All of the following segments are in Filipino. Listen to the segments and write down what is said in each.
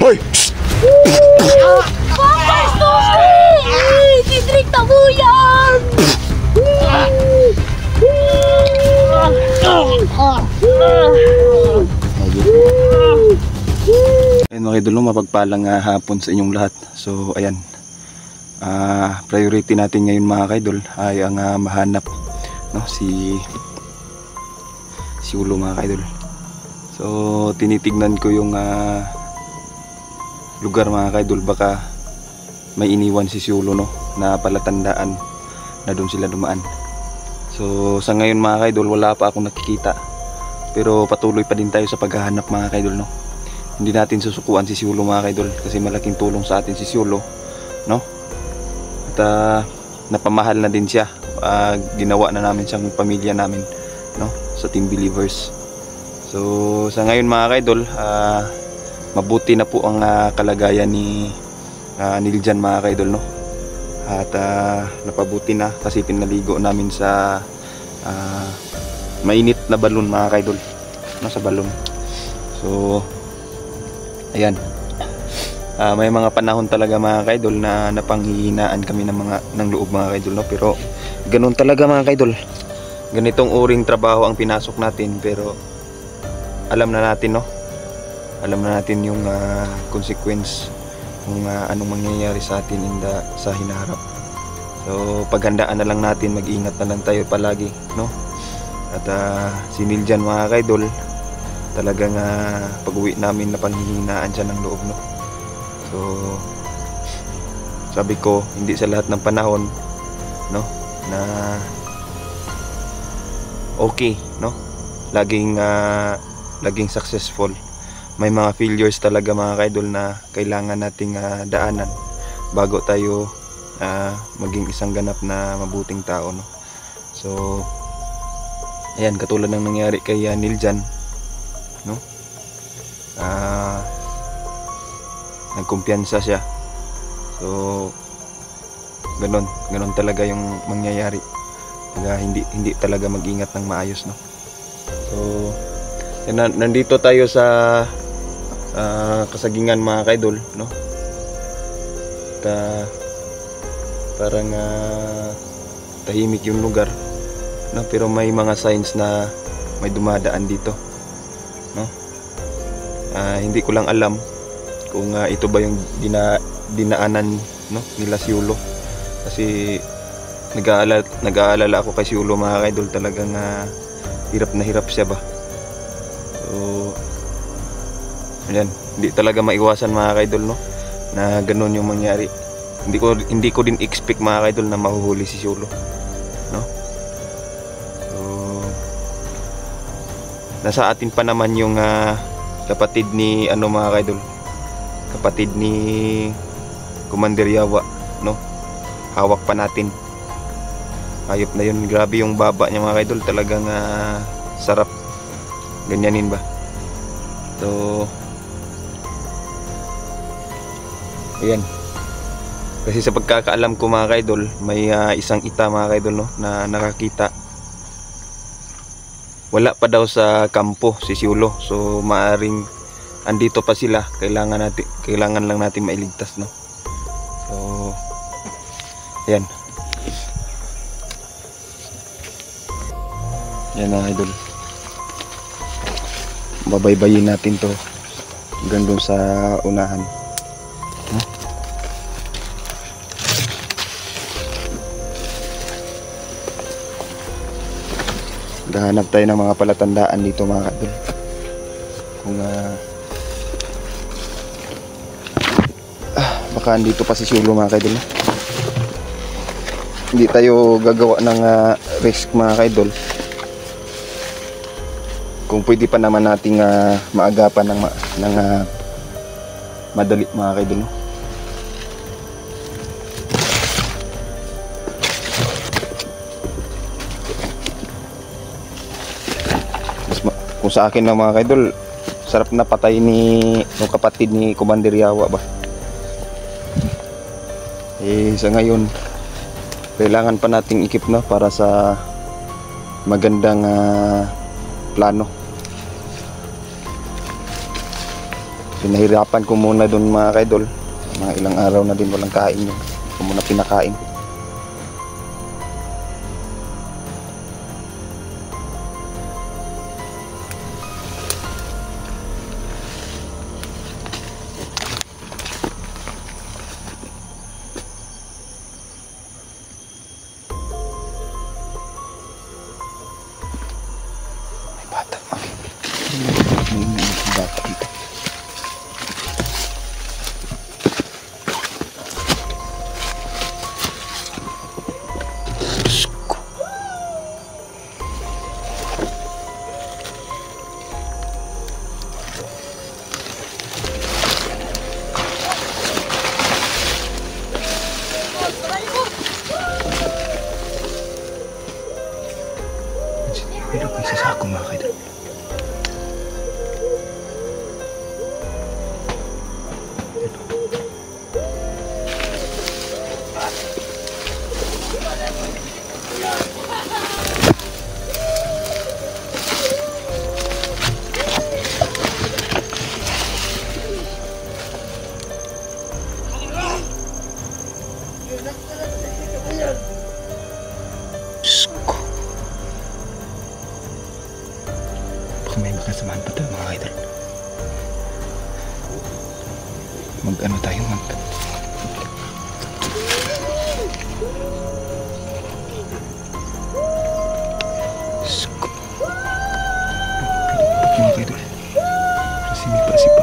Hoy! Distrikta mo yan! Ayan mga idol, mapagpalang hapon sa inyong lahat. So ayan, priority natin ngayon mga idol ay ang mahanap, no, si Ulo mga idol. So tinitignan ko yung lugar mga idol, baka may iniwan si Ulo, no, na palatandaan na doon sila dumaan. So sa ngayon mga idol, wala pa akong nakikita, pero patuloy pa din tayo sa paghahanap mga idol, no. Hindi natin susukuan si Ulo mga idol, kasi malaking tulong sa atin si Ulo, no. At napamahal na din siya. Ginawa na namin siyang pamilya namin, no, sa Team Believers. So sa ngayon mga idol, mabuti na po ang kalagayan ni Niljan mga idol, no. At napabuti na kasi pinaligo namin sa mainit na balon mga idol, no, sa balon. So ayan, may mga panahon talaga mga kaidol na napanghihinaan kami ng loob mga kaidol, no? Pero ganun talaga mga kaidol, ganitong uring trabaho ang pinasok natin, pero alam na natin, no? Alam na natin yung consequence kung anong mangyayari sa atin sa hinaharap. So paghandaan na lang natin, mag-iingat na lang tayo palagi, no? At si Niljan mga kaidol, talagang pag-uwi namin na panghihinaan siya ng loob, no. So sabi ko, hindi sa lahat ng panahon, no, na okay, no, laging successful. May mga failures talaga mga kaidol na kailangan nating daanan bago tayo maging isang ganap na mabuting tao, no. So ayan, katulad ng nangyari kay Niljan, no, nagkumpiyansa siya. So ganun talaga yung mangyayari pag hindi talaga mag-ingat ng maayos, no. So nandito tayo sa kasagingan mga kaidol, no. At parang tahimik yung lugar, no, pero may mga signs na may dumadaan dito, no. Hindi ko lang alam kung ito ba yung dinaanan, no, nila si Ulo, kasi nag-aalala ako kay si Ulo mga kaidol. Talagang hirap na hirap siya ba. So ayan, hindi talaga maiwasan mga kaidol, no, na ganun yung mangyari. Hindi ko din expect mga kaidol na mahuhuli si Ulo, no. Nasa atin pa naman yung kapatid ni mga kaidol, kapatid ni Commander Yawa, no. Hawak pa natin. Hayop na yun, grabe yung baba niya mga kaidol, talagang sarap ganyanin ba. So ayan, kasi sa pagkakaalam ko mga kaidol, may isang ita mga kaidol, no, na nakakita. Wala pa daw sa kampo si Ulo, so maaring andito pa sila. Kailangan lang natin mailigtas, no. So ayan, yan mga idol, babaybayin natin to hanggang doon sa unahan, huh? Gahanap tayo ng mga palatandaan dito mga idol, kung baka andito pa si Ulo mga kaidol. Hindi tayo gagawa ng risk mga kaidol kung pwede pa naman nating maagapan ng madali mga kaidol, no? Kung sa akin lang mga kaidol, sarap na patay ni yung kapatid ni Commander Yawa ba. Sa ngayon kailangan pa nating ikip, no, para sa magandang plano. So nahirapan ko muna doon mga kaidol. Mga ilang araw na din walang kain yun. Ko muna pinakain. Pero may sasako mga kaidol. May makasamahan pa tayo mga kaidol. Mag-ano tayo mga kaidol. Kasi may pasipa.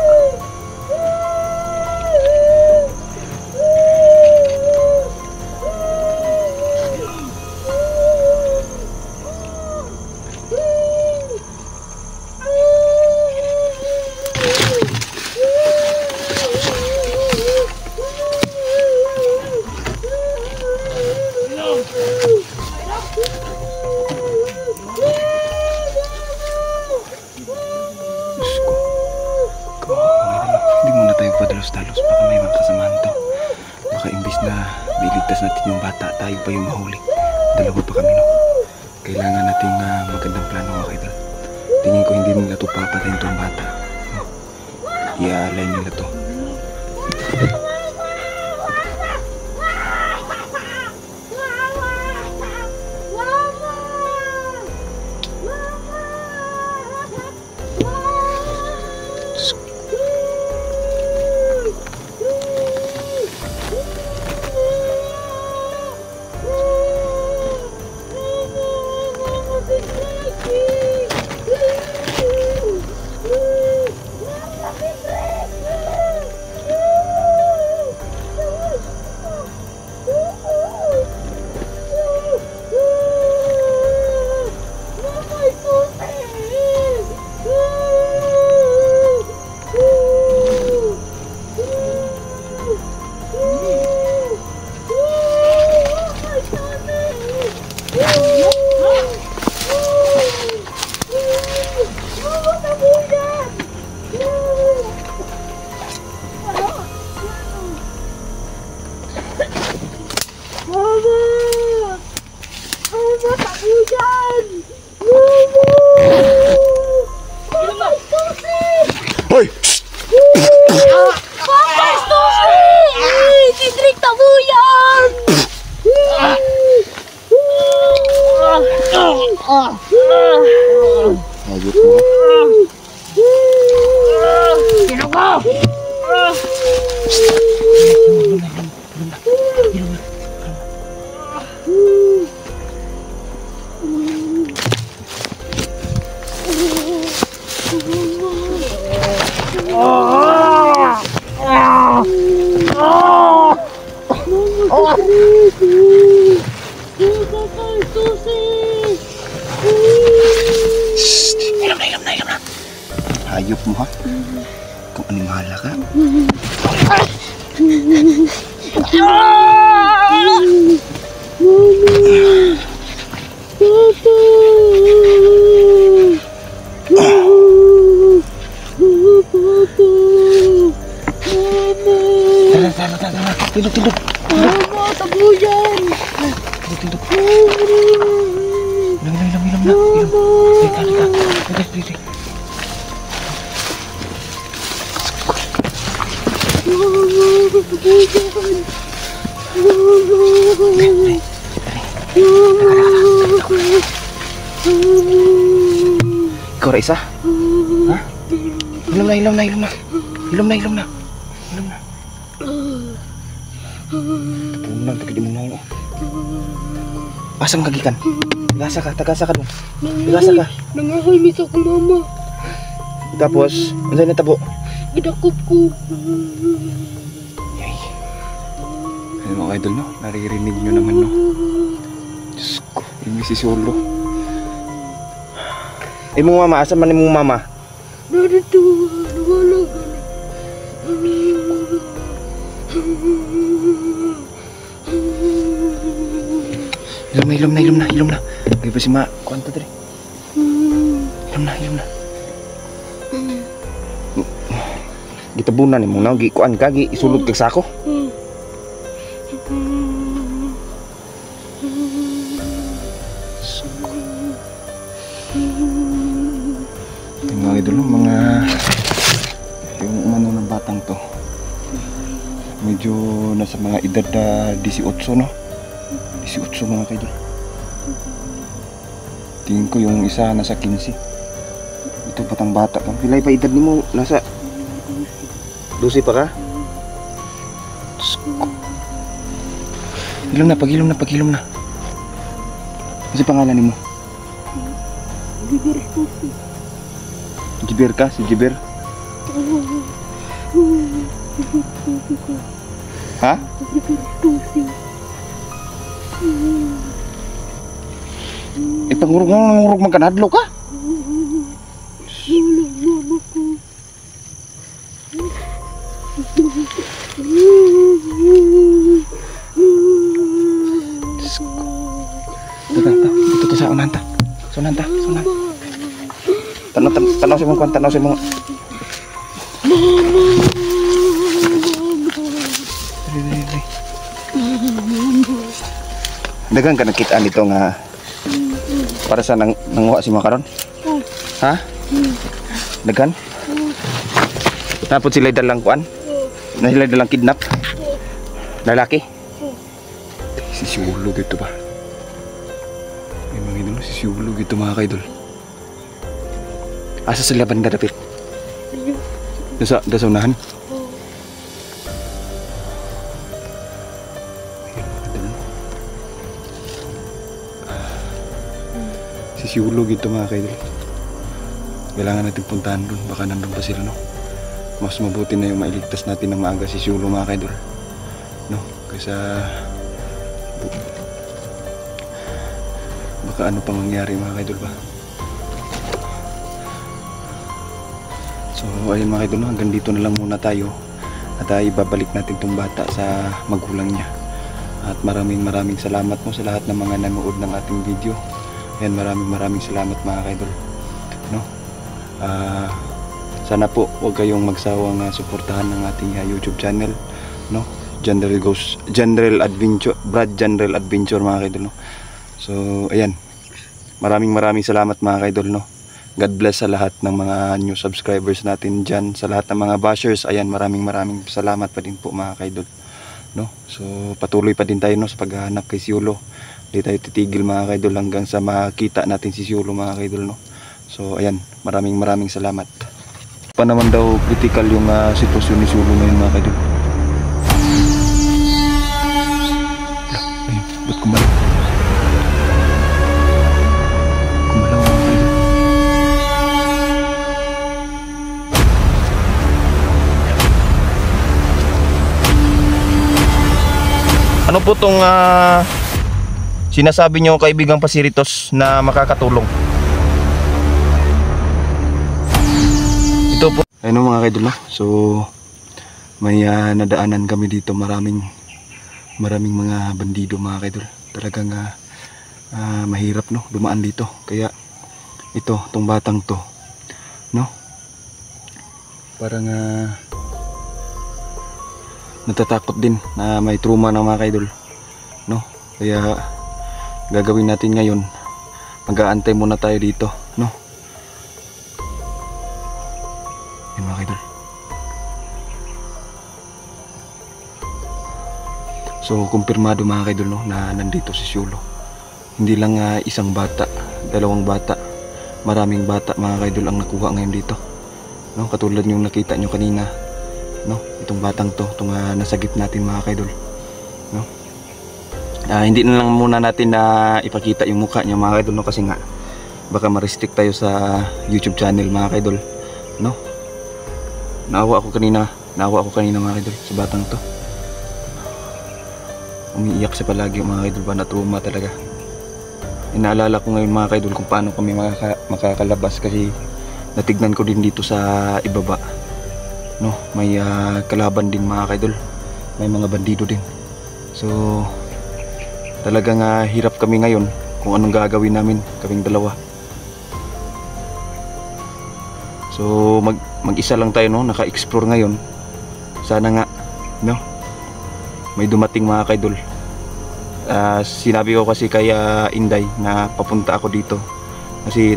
Padalos-dalos, baka may mga kasamahan to. Baka imbis na iligtas natin yung bata, tayo pa yung mahuli. Dalawa pa kami, no? Kailangan nating magandang plano mga kaidol. Tingin ko hindi nila to papatayin tong bata, no? Iaalay nila to. Hoy! Papa, Susi! Tidrik tabuyan! Ayot mo. Sino ko? Ilam na. Hayop mo ha? Kung animala ka. Tara. Tindog. Mama, tabuyan! Tindog. Ilam na. Halika. Ikaw ra isa? Ha? Ilom na, ilom na, ilom na. Ilom na, ilom na. Ilom na. Tapos na, tagadi mo na. Asam kagikan? Tagasa ka doon. Tagasa ka. Nangahoy miss ako mama. Tapos, ano na tabo? Gidakop ko. Yay. Ayun mga idol, no? Naririnig nyo naman, no? Diyos ko, yung si Solo. Mong mama, asa man mong mama? Narito, nawala ka na. Ilom na. Lagi pa si Ma, kuwanta dali. Ilom na. Gitabunan ni mo na, kuan ka, isulod kag sako. Yung mga idol, yung umano ng batang to, medyo nasa mga edad na 18, no? 18 mga kaidol. Tingin ko yung isa nasa 15. Ito batang bata pa. Pilay pa edad ni mo, nasa 12 pa ka? Ilom na. Kasi pangalan ni mo? Jiber ka? Si Jiber? Ha? Pangurug magkanadlo ka? Ito sa unanta. Tanaw sa mga. Dagan ka nakita nito nga para sa nanguha si Makaron? Ha? Dagan? Tapos sila dalang kuan? Na sila dalang kidnap? Lalaki? Si Siulo dito ba? May mga idol, si Siulo dito mga kaidol. Asa sila banda dapit? Dasa unahan? Si Siulo dito mga kaidol. Kailangan natin puntahan doon. Baka nandun pa sila, no? Mas mabuti na yung mailigtas natin ng maaga si Siulo mga kaidol, no? Kaysa baka ano pang mangyari mga kaidol ba? So ayun mga kaidol, no? Hanggang dito na lang muna tayo. At ibabalik natin tong bata sa magulang niya. At maraming salamat mo sa lahat ng mga nanood ng ating video. Ayan, maraming salamat mga kaidol, no? Sana po huwag kayong magsawang suportahan ng ating YouTube channel, no? General Adventure mga kaidol, no? So ayan, maraming salamat mga kaidol, no? God bless sa lahat ng mga new subscribers natin dyan, sa lahat ng mga bashers. Ayan, maraming salamat pa din po mga kaidol, no? So patuloy pa din tayo, no, sa paghahanap kay Siulo. Hindi tayo titigil mga kaidol hanggang sa makita natin si Siulo mga kaidol, no? So ayan, maraming salamat. Pa naman daw critical yung sitwasyon ni Siulo ngayon mga kaidol. Ayun, ba't kumalaw? Kumalaw mga kaidol. Ano po tong sinasabi nyo kaibigang Pasiritos na makakatulong? Ito po. Ayun mga kaidol, no? So may nadaanan kami dito, maraming mga bandido mga kaidol. Talagang mahirap, no, dumaan dito. Kaya ito, tong batang to, no, parang natatakot din na may trauma ng mga kaidol, no? Kaya gagawin natin ngayon, mag-aantay muna tayo dito, no? Yan mga kaidol. So kumpirmado mga kaidol, no, na nandito si Siulo. Hindi lang isang bata, dalawang bata, maraming bata mga kaidol ang nakuha ngayon dito, no? Katulad yung nakita nyo kanina, no? Itong batang to, itong nasagip natin mga kaidol, no? Hindi na lang muna natin na ipakita yung mukha niya mga kaidol, no? Kasi nga baka ma-restrict tayo sa YouTube channel mga kaidol, no? Naawa ako kanina mga kaidol sa batang to. Umiiyak siya palagi mga kaidol ba, na trauma talaga. Inaalala ko ngayon mga kaidol kung paano kami makakalabas, kasi natignan ko din dito sa ibaba, no? May kalaban din mga kaidol, may mga bandido din. So talagang hirap kami ngayon kung anong gagawin namin, kaming dalawa. So mag-isa lang tayo, no? Naka-explore ngayon. Sana nga, no, may dumating mga kaidol. Sinabi ko kasi kay Inday na papunta ako dito kasi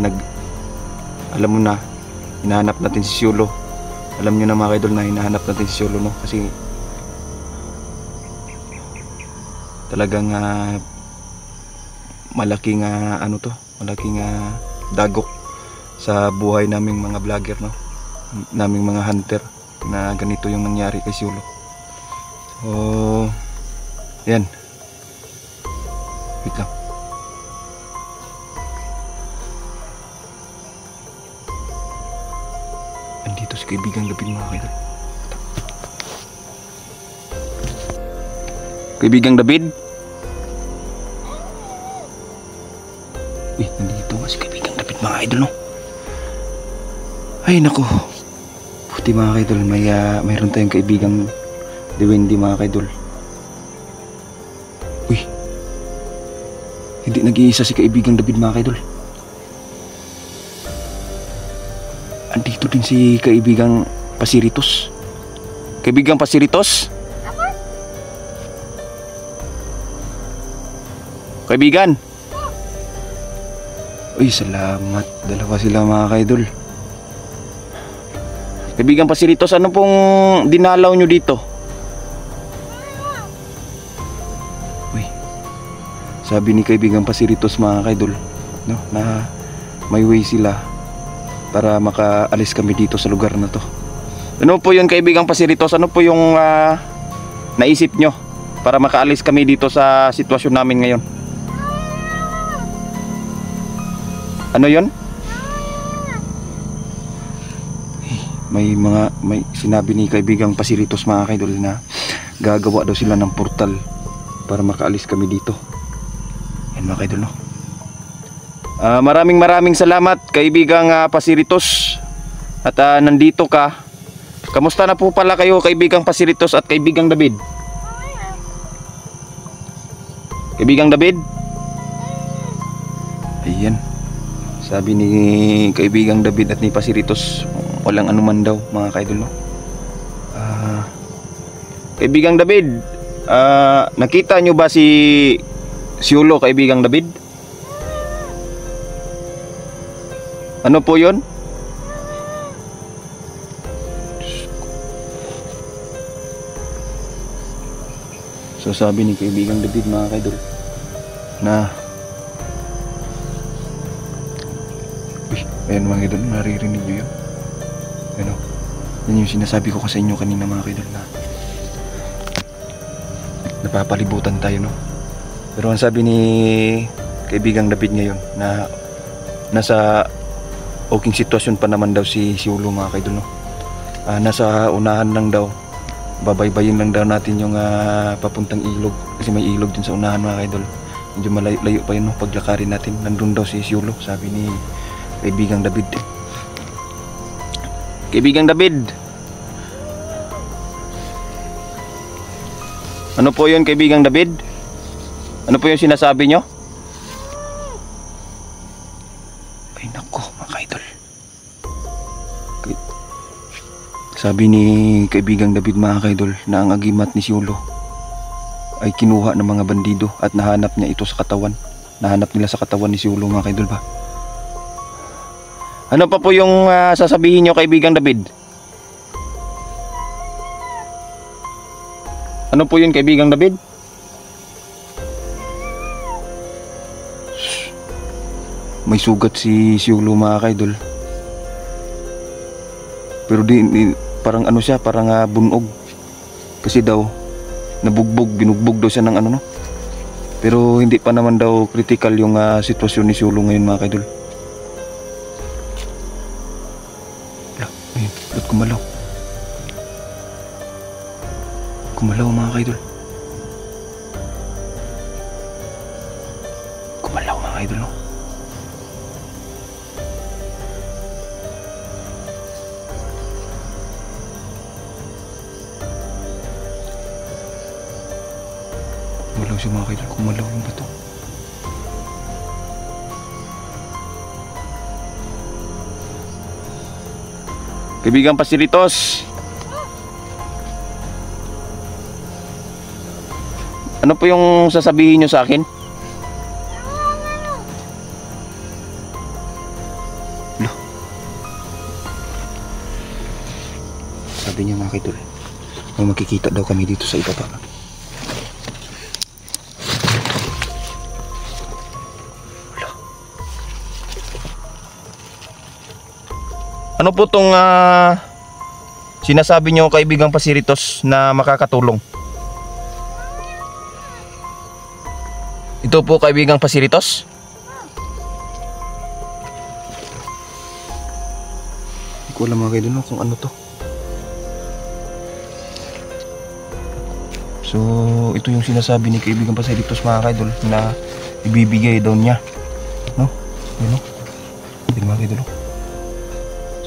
alam mo na, hinahanap natin si Siulo. Alam nyo na mga kaidol na hinahanap natin si Siulo, no? Kasi talagang malaking malaking dagok sa buhay naming mga vlogger, no? Naming mga hunter, na ganito yung nangyari kay Siulo. So yan, wait lang. Andito si kaibigang David mga kaidol. Kaibigang David? Nandito nga si kaibigang David mga idol, no? Ay naku, buti mga kaidol, mayroon tayong kaibigang Dewendy mga kaidol. Uy, hindi nag-iisa si kaibigang David mga kaidol. Andito din si kaibigang Pasiritos. Kaibigang Pasiritos? Kaibigan? Uy, salamat. Dalawa sila mga kaidol. Kaibigang Pasiritos, ano pong dinalaw nyo dito? Uy, sabi ni kaibigang Pasiritos mga kaidol, no, na may way sila para makaalis kami dito sa lugar na to. Ano po yun kaibigang Pasiritos? Ano po yung naisip nyo para makaalis kami dito sa sitwasyon namin ngayon? Ano yun? May sinabi ni kaibigang Pasiritos mga kaidol na gagawa daw sila ng portal para makaalis kami dito. Yan mga kaidol, no? Maraming salamat kaibigang Pasiritos, at nandito ka. Kamusta na po pala kayo kaibigang Pasiritos at kaibigang David? Kaibigang David? Ayan, sabi ni kaibigang David at ni Pasiritos, walang anuman daw mga kaidol, no? Kaibigang David, nakita nyo ba si Siulo kaibigang David? Ano po yun? So sabi ni kaibigang David mga kaidol na ayan mga kaidol, naririnig nyo yun? Ano? Yan yung sinasabi ko sa inyo kanina mga kaidol, na napapalibutan tayo, no? Pero ang sabi ni kaibigang David ngayon na nasa okay sitwasyon pa naman daw si Siulo mga kaidol, no? Nasa unahan lang daw, babaybayin lang daw natin yung papuntang ilog, kasi may ilog dun sa unahan mga kaidol. Medyo malayo pa yun, no? Paglakarin natin, nandun daw si Siulo, sabi ni kaibigang David. Kaibigang David, ano po yun kaibigang David? Ano po yung sinasabi nyo? Ay nako mga kaidol, sabi ni kaibigang David mga kaidol na ang agimat ni Siulo ay kinuha ng mga bandido at nahanap niya ito sa katawan. Nahanap nila sa katawan ni Siulo mga kaidol ba? Ano pa po yung sasabihin nyo kaibigang David? Ano po yun kaibigang David? may sugat si Yulo mga kaidol. Pero parang ano siya, parang bunog. Kasi daw binugbog daw siya ng ano no. Pero hindi pa naman daw critical yung sitwasyon ni Yulo ngayon mga kaidol. Ayun, ba't kumalaw? Kumalaw mga kaidol. Kumalaw mga kaidol no. Kumalaw siya mga kaidol, kumalaw yung bato. Kaibigan Pasiritos, ano po yung sasabihin nyo sa akin? Lo. Sabi niya mga kaidol, may makikita daw kami dito sa ibaba. Ano po tong sinasabi nyo kaibigang Pasiritos na makakatulong? Ito po kaibigang Pasiritos? Hindi ko alam mga kaidol kung ano to. So ito yung sinasabi ni kaibigang Pasiritos mga kaidol na ibibigay daw niya. No? Yun no? Hindi mga kaidol.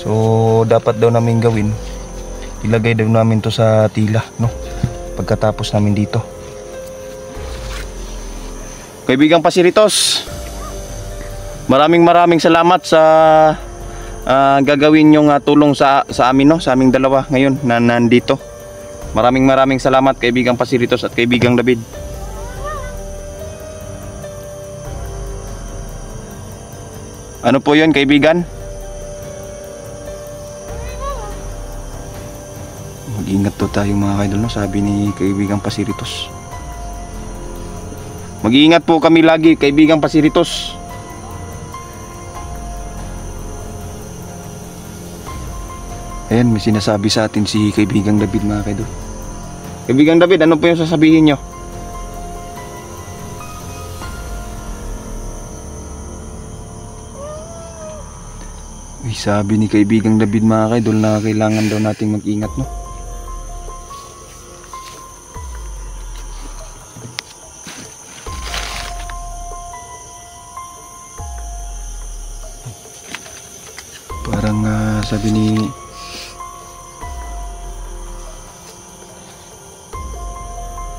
So dapat daw namin gawin, ilagay daw namin to sa tila no, pagkatapos namin dito. Kaibigang Pasiritos, maraming salamat sa gagawin nyong tulong sa amin no, sa aming dalawa ngayon na nandito. Maraming salamat kaibigang Pasiritos at kaibigang David. Ano po yun kaibigan? Mag-ingat to tayo mga kaidol no, sabi ni kaibigang Pasiritos. Mag-iingat po kami lagi kaibigang Pasiritos. Ayan, may sinasabi sa atin si kaibigang David mga kaidol. Kaibigang David, ano po yung sasabihin nyo? Sabi ni kaibigang David mga kaidol na kailangan daw nating mag-ingat no. Parang sabi ni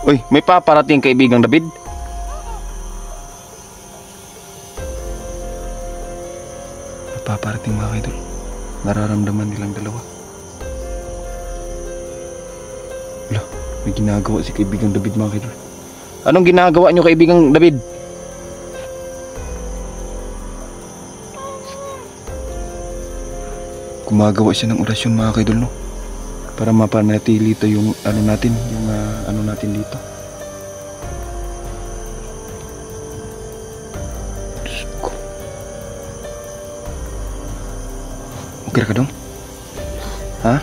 Uy, may paparating kaibigang David? Paparating mga kaidol. Nararamdaman nilang dalawa. Wala, may ginagawa si kaibigang David mga kaidol. Anong ginagawa nyo kaibigang David? Gumagawa siya ng orasyon mga kaidol no, para mapanatili ito yung ano natin, yung ano natin dito. Okay ka dong? Ha?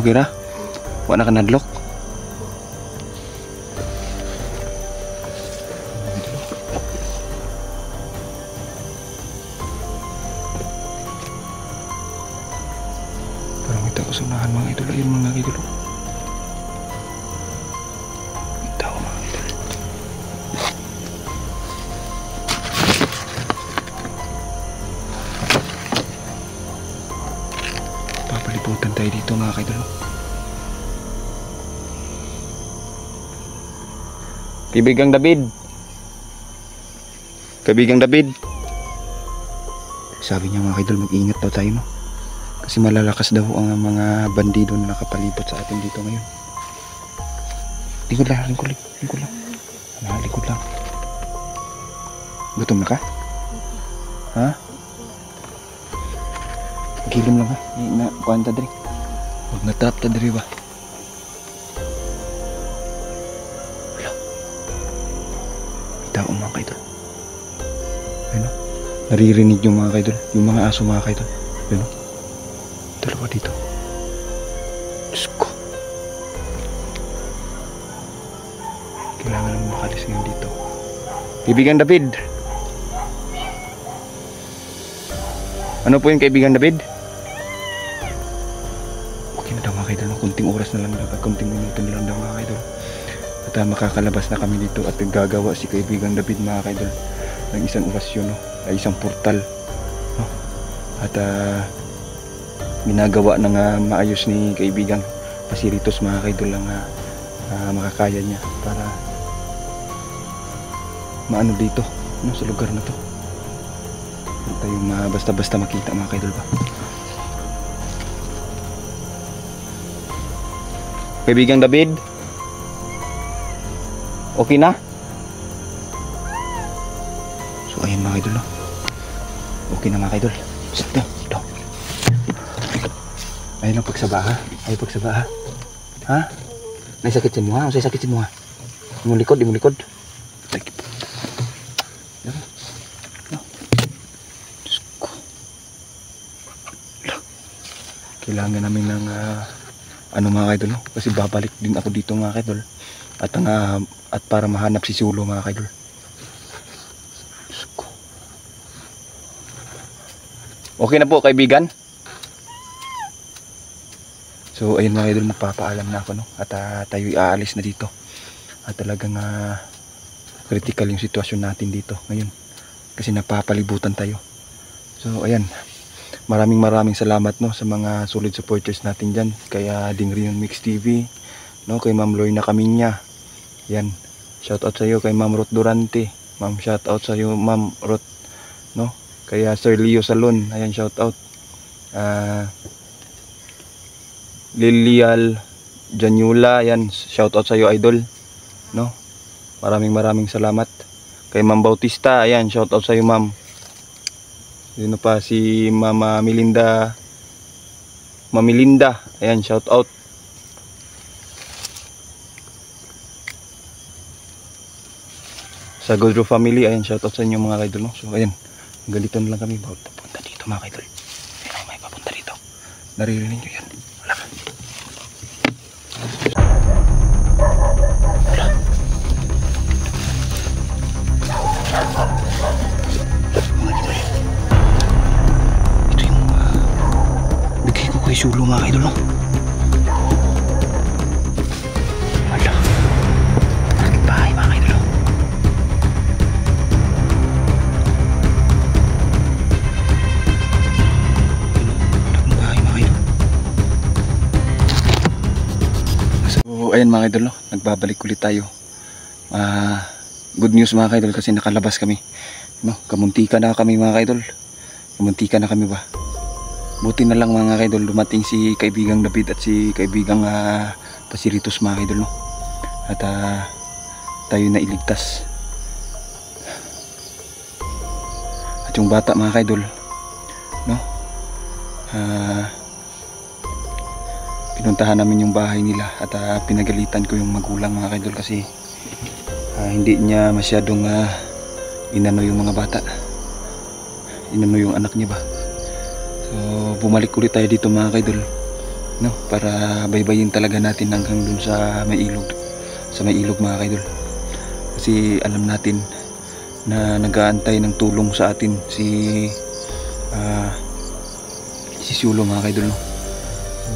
Okay ra? Wala ka nadlock? Parang may tao sa unahan mga idol. Ayun mga idol. May tao mga idol. Papaliputan tayo dito mga idol. Kaibigang David. Kaibigang David. Sabi niya mga idol, mag-ingat daw tayo no. Kasi malalakas daw ang mga bandido na nakapalibot sa atin dito ngayon. Likod lang. Likod lang. Gutom na ka? Ha? Gilom lang ha. Kuhaan ta diri. Huwag natap ta diri ba? Wala. May tao mga kaidol. Ano? Naririnig yung mga kaidol, yung mga aso mga kaidol. Yun, oh. Dalawa dito. Diyos ko. Kailangan naman makalis ngayon dito. Kaibigan David. Ano po yung kaibigan David? Okay na daw mga kaidol. Kunting oras na lang daw. Kunting minuto na lang daw mga kaidol. At makakalabas na kami dito. At gagawa si kaibigan David mga kaidol ng isang orasyon, no? Ay isang portal, no? At ginagawa ng maayos ni kaibigan Pasiritos mga kaidol ang makakaya niya para maano dito, no, sa lugar na to. Huwag tayong basta-basta makita mga kaidol ba. Kaibigang David, okay na? So ayun mga kaidol, no? Okay na mga kaidol. Ito. Ayun ang pagsabaha. Ayun pagsabaha. Ha? Naisakitin mo ha? Ang sakitin mo ha? Di mo likod. Kailangan namin ng ano mga kaidol, no? Kasi babalik din ako dito mga kaidol. At para mahanap si Sulo mga kaidol. Okay na po kaibigan. So ayun mga kaidol, magpapaalam na ako, no? At tayo aalis na dito. At talagang critical yung sitwasyon natin dito ngayon. Kasi napapalibutan tayo. So ayan. Maraming salamat, no, sa mga solid supporters natin dyan. Kaya Dingrion Mix TV, no, kay Ma'am Lorna Caminya. Yan. Shout out sa iyo kay Ma'am Ruth Durante. Ma'am, shout out sa iyo Ma'am Ruth, no? Kaya Sir Leo Salon, ayan, shout out. Lilial Janyula, ayan, shout out sa iyo idol, no? Maraming salamat. Kay Ma'am Bautista, ayan, shout out sa iyo ma'am. Sino pa, si Mama Melinda. Ayan, shout out. Sa Godro family, ayan, shout out sa inyo mga kaidol, no? So ayan, ganito na lang kami papunta dito mga kaidol. Ayan, may papunta dito. Naririnig nyo yan. Wala ka. Kay Sulo mga kaidol, no? Wala. Bakit bahay mga kaidol, no? Bakit bahay mga kaidol? So ayan mga kaidol, no? Nagbabalik ulit tayo. Good news mga kaidol kasi nakalabas kami, no? Kamuntika na kami mga kaidol. Kamuntika na kami ba? Buti na lang mga kaidol, dumating si kaibigang David at si kaibigang Pasiritos mga kaidol, no? At tayo na iligtas. At yung bata mga kaidol, no? Pinuntahan namin yung bahay nila at pinagalitan ko yung magulang mga kaidol kasi hindi niya masyadong inano yung mga bata. Inano yung anak niya ba? So bumalik ulit tayo dito mga kaidol, no, para baybayin talaga natin hanggang dun sa may ilog mga kaidol. Kasi alam natin na nag-aantay ng tulong sa atin si Sulo mga kaidol, no. So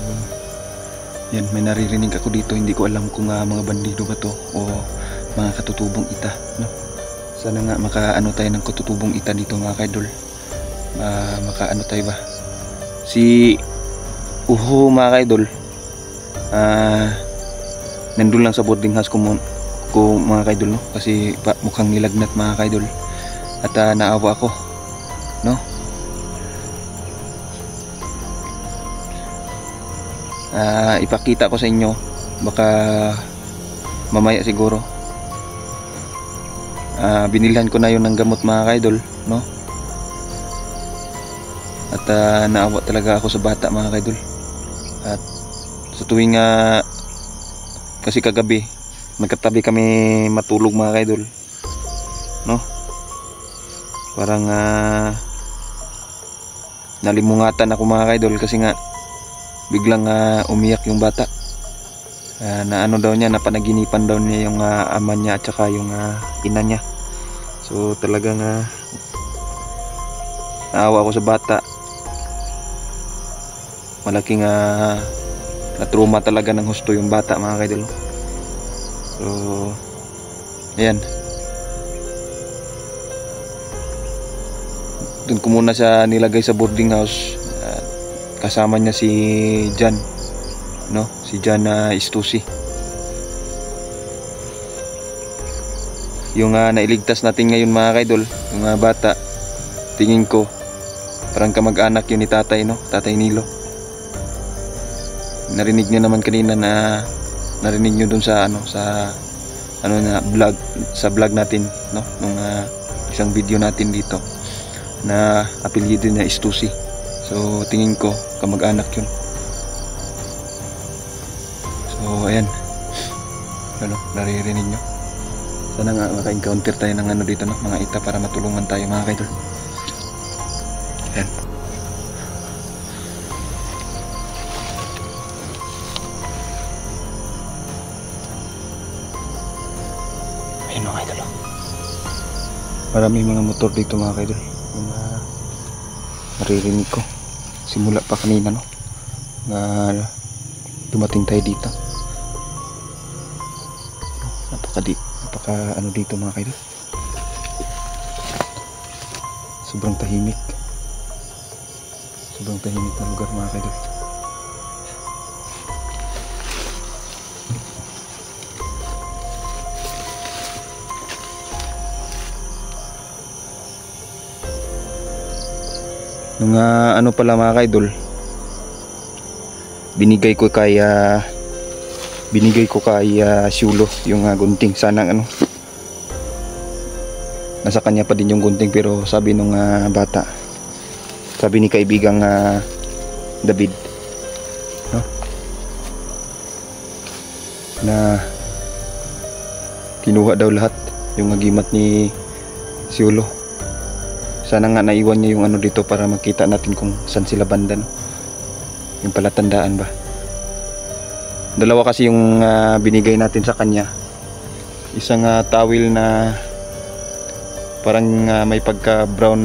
yan, may naririnig ako dito, hindi ko alam kung mga bandido ba to o mga katutubong ita, no. Sana nga makaano tayo ng katutubong ita dito mga kaidol. Makaano tayo ba? Si Uho mga kaidol, nandun lang sa boarding house ko mga kaidol, no? Kasi mukhang nilagnat mga kaidol. At naawa ako, no? Ipakita ko sa inyo, baka mamaya siguro. Binilhan ko na yun ng gamot mga kaidol, no? At naawa talaga ako sa bata mga kaidol. At sa tuwing kasi kagabi magkatabi kami matulog mga kaidol, no? Parang nalimungatan ako mga kaidol kasi nga biglang umiyak yung bata. Na ano daw niya, napanaginipan daw niya yung ama niya at saka yung ina niya. So talagang naawa ako sa bata. Malaking na-trauma talaga ng husto yung bata mga kaidol. So ayan, doon ko muna siya nilagay sa boarding house. Kasama niya si Jan, no? Si Jan Istusi. Yung nailigtas natin ngayon mga kaidol, yung bata, tingin ko parang kamag-anak yun ni tatay, no? Tatay Nilo. Narinig niyo naman kanina na narinig niyo dun sa vlog natin, no? Nung isang video natin dito na apelyido niya Istusi. So tingin ko kamag-anak yun. So ayan, naririnig nyo. Sana nga maka-encounter tayo ng dito, no? Mga ita para matulungan tayo mga kaidol. Ayan. Ayun mga kaidol. Maraming mga motor dito mga kaidol. Yung naririnig ko simula pa kanina, no? Na dumating tayo dito. Napaka dito mga kaidol. Sobrang tahimik na lugar mga kaidol. Nung pala mga kaidol, binigay ko kay Siulo yung gunting. Sana nasa kanya pa din yung gunting, pero sabi nung bata, sabi ni kaibigang David, no? Na kinuha daw lahat yung agimat ni Siulo. Sana nga naiwan niya yung dito para makita natin kung saan sila banda, no? Yung palatandaan ba. Dalawa kasi yung binigay natin sa kanya. Isang towel na parang may pagka brown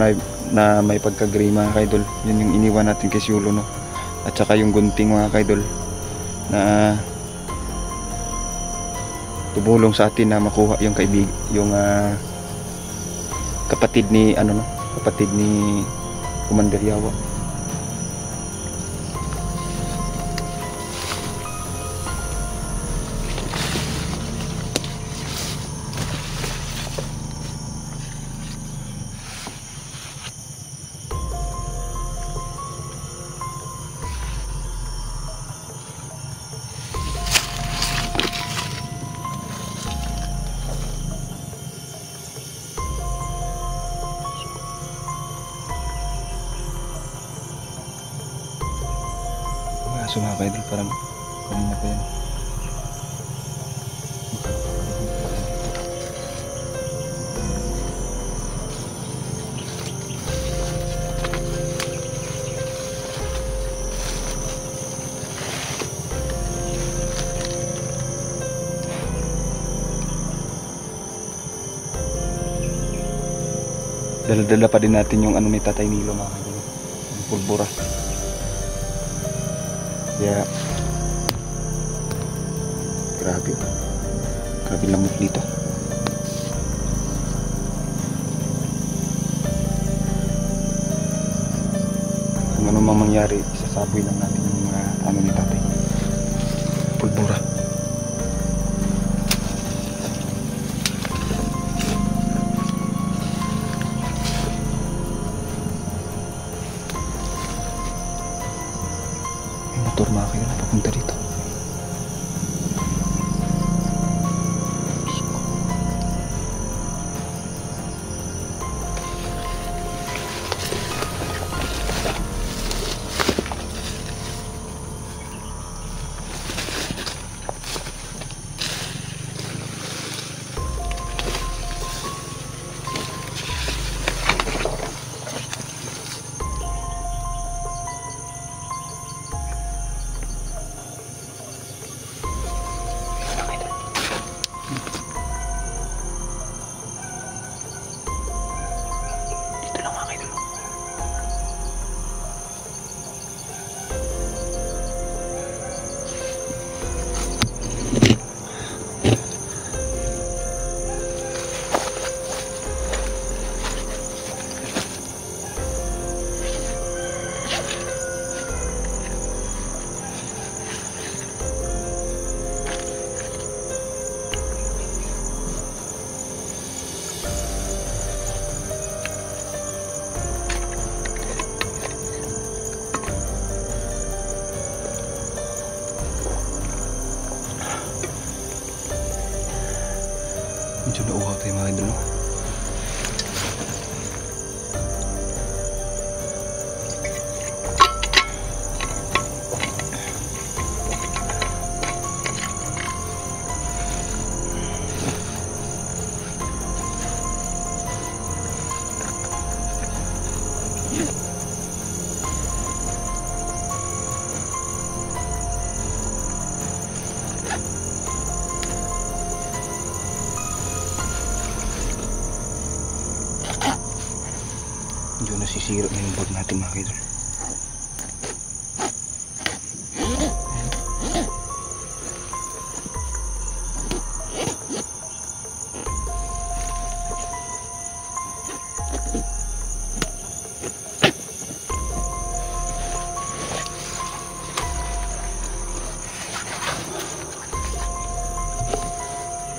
na may pagka gray mga kaidol. Yun yung iniwan natin kay Siulo, no? At saka yung gunting mga kaidol na tumulong sa atin na makuha yung kapatid ni Commander Yawa. So mga kaidol, parang kanina pa yan. Dala-dala pa din natin yung ni Tatay Nilo mga kaidol, yung pulbura. Kaya grabe lamok dito. Kung ano mang mangyari, isasaboy lang natin yung ni tatay, pulbura. Motor mga kayo na papunta dito. Medyo nauhaw tayo mga idol, no? Medyo nasisira na yung board natin mga idol.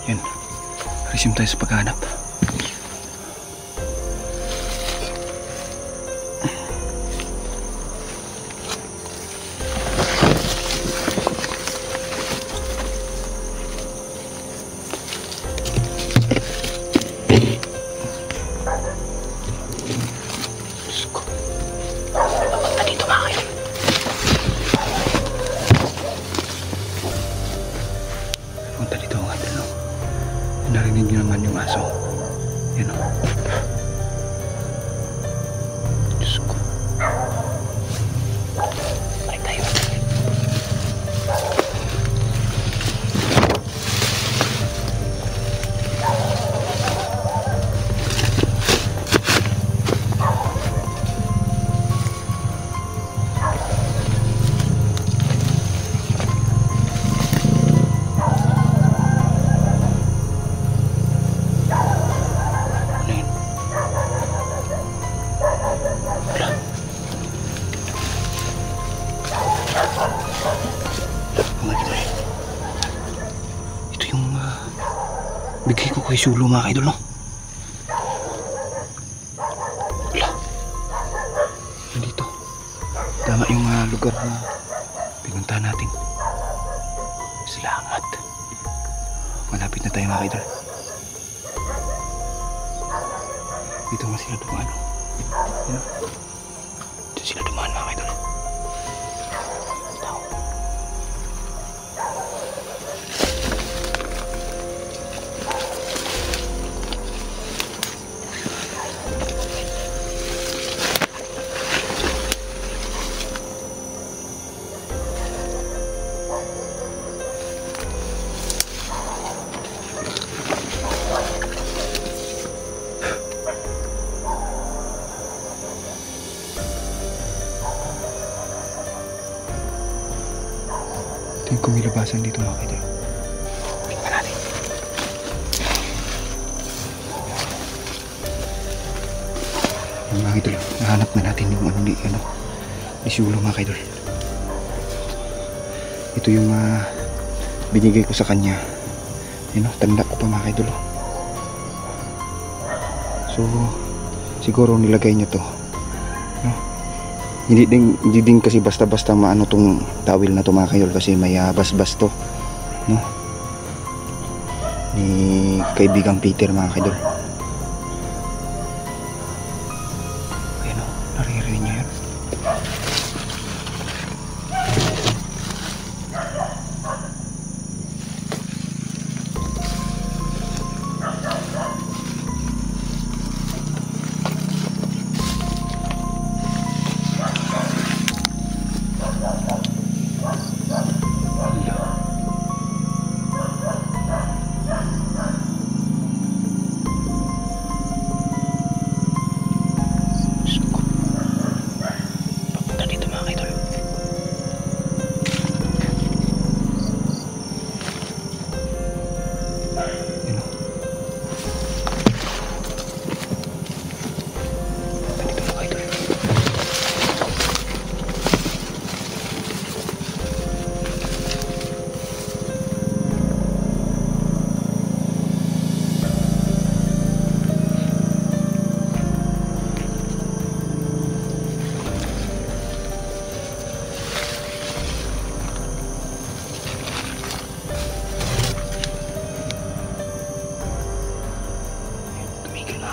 Yan, resume tayo sa paghahanap. Punta dito ang idol, no? Narinig nyo naman yung aso. Yan, o. Diyos ko. Balik tayo. Ito yung bigay ko kay Sulo mga idol, no? Wala. Nandito. Tama yung lugar na pinuntahan natin. Salamat. Malapit na tayo mga idol. Dito nga sila dumaan, no? Yan, dito sila dumaan mga idol. Ito yung kumilabasan dito mga idol. Tingnan natin. Yung mga idol, nahanap na natin yung isulo mga idol. Ito yung binigay ko sa kanya. Tanda ko pa mga idol. So siguro nilagay niya to, no? Hindi din kasi basta-basta maano tong tawil na to mga idol, kasi may bas-bas to, no? Ni kaibigang Peter mga idol. Ayan, no? Naririnig niyo yan.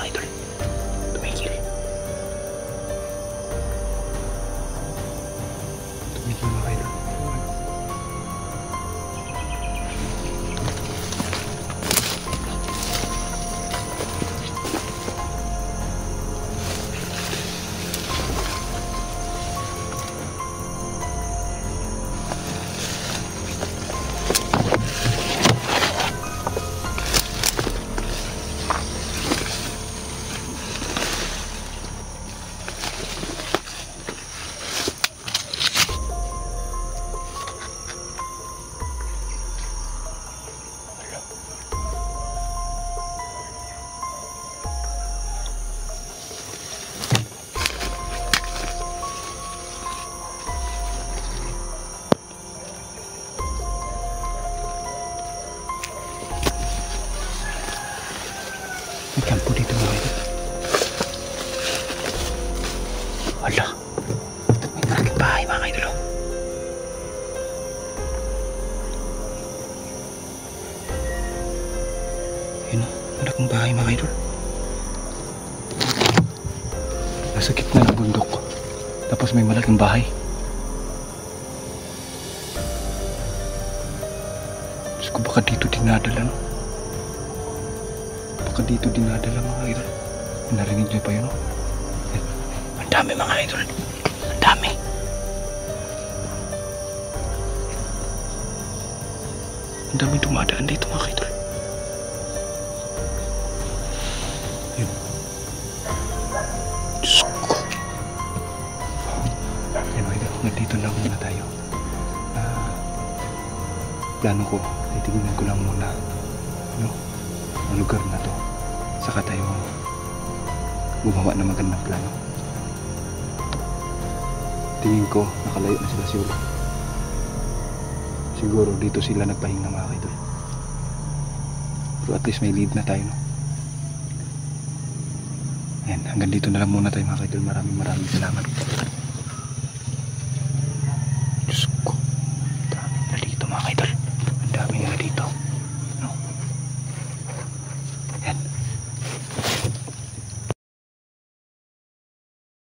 mga idol. Tumigil. Tumigil mga idol. May kampo dito mga idol. Hala. May malaking bahay mga idol. Oh. Yun o. Malaking bahay mga idol. Nasa gitna ng bundok. Tapos may malaking bahay. Diyos ko, baka dito dinadala no? Baka dito dinadala mga idol. Narinig niyo pa yun, no? Ang dami mga idol. Ang dami. Ang dami dumadaan dito mga idol. Yun. Diyos ko. Yan mga idol. Nandito lang muna tayo. Plano ko, titignan ko lang muna. No? Ang lugar na to. Saka tayo gumawa ng magandang plano. Tingin ko nakalayo na sila siguro. Siguro dito sila nagpahinga mga idol. Pero at least may lead na tayo, no? Ayan, hanggang dito na lang muna tayo mga idol. Maraming salamat.